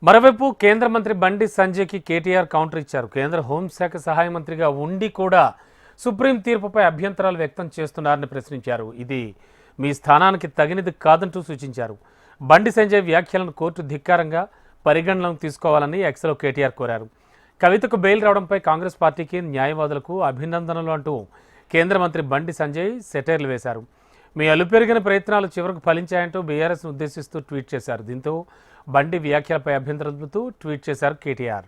మరోవైపు కేంద్ర మంత్రి బండి సంజయ్కి కేటీఆర్ కౌంటర్ ఇచ్చారు. కేంద్ర హోంశాఖ సహాయ మంత్రిగా ఉండి కూడా సుప్రీం తీర్పుపై అభ్యంతరాలు వ్యక్తం చేస్తున్నారని ప్రశ్నించారు. ఇది మీ స్థానానికి తగినది కాదంటూ సూచించారు. బండి సంజయ్ వ్యాఖ్యలను కోర్టు ధిక్కారంగా పరిగణనలోకి తీసుకోవాలని ఎక్స్లో కేటీఆర్ కోరారు. కవితకు బెయిల్ రావడంపై కాంగ్రెస్ పార్టీకి, న్యాయవాదులకు అభినందనలు అంటూ కేంద్ర మంత్రి బండి సంజయ్ సెటైర్లు వేశారు. మీ అలుపెరిగిన ప్రయత్నాలు చివరకు ఫలించాయంటూ బీఆర్ఎస్ను ఉద్దేశిస్తూ ట్వీట్ చేశారు. దీంతో బండి వ్యాఖ్యలపై అభ్యంతరంతో ట్వీట్ చేశారు కేటీఆర్.